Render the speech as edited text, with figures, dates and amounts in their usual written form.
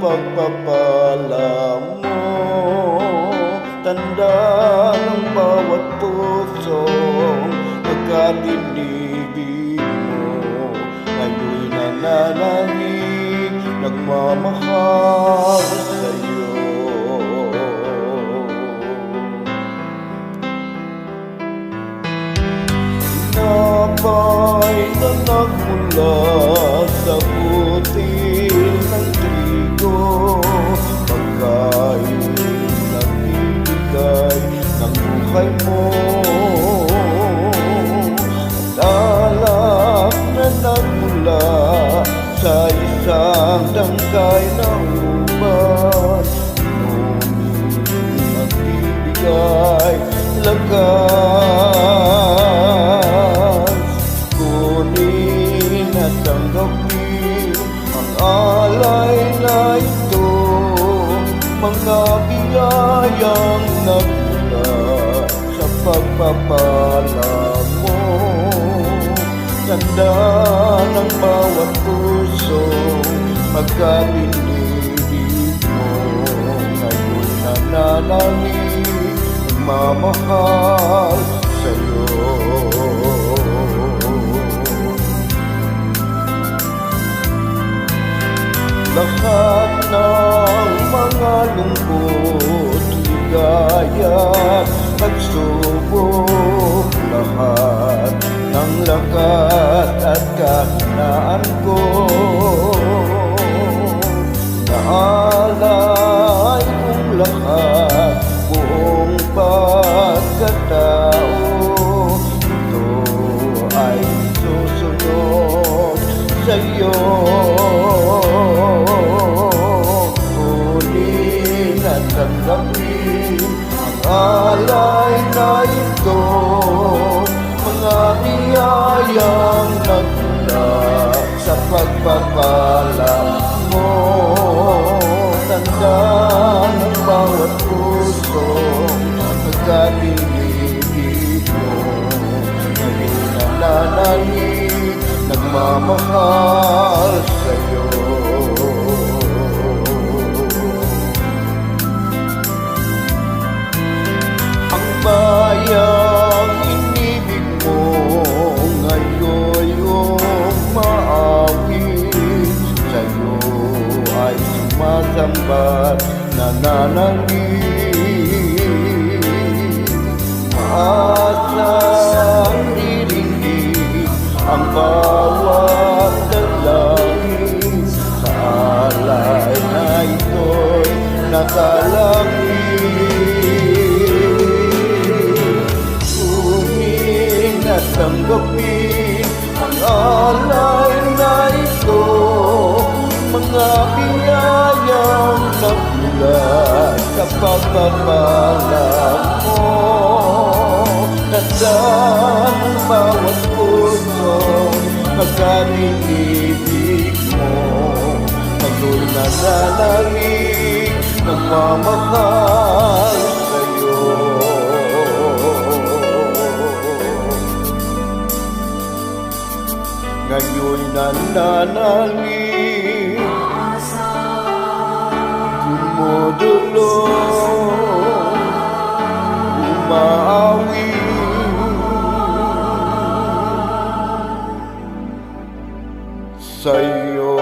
pagpapala mo. Tanda ng bawat pusong pagkatinibig mo. Ngayon'y nananalig, nagmamahal sa'yo. Tinapay na nagmula sa butil ng trigo, pagkain na bibigay ng buhay mo. At alak na nagmula sa isang tangkay na uban, inumin at bibigay lakas. Kunin at tanggapin ang alay na ito, mga biyayang nagmula sa pagpapala mo. Tanda ng bawat puso pagkatinibig mo. Ngayon nananalig, nagmamahal sa'yo. Lahat ng mga lungkot, ligaya, pagsubok, lahat ng lakas at kahinaan ko, naalay kong lahat, buong pagkatao. Ito ay susunod sa'yo. Kunin at tanggapin ang alay na ito, mga biyayang nagmula sa pagpapala mo. Tanda ng bawat puso pagkatinibig mo. Ngayon nananalig, nagmamahal sa'yo. Ang bayang inibig mo ngayon yung maawit, sa'yo ay sumasambat, nananalig. Maasang dirinig ang bawat dalangin, sa alay na ito'y nakalangin. Kunin at tanggapin ang alay na ito, mga biyayang nagmula sa pagpapala mo. Tanda ng bawat puso pagkatinibig mo. Ngayon nananalig, nagmamahal sa'yo. Ngayon nananalig, dumudulong, umaawi sa'yo.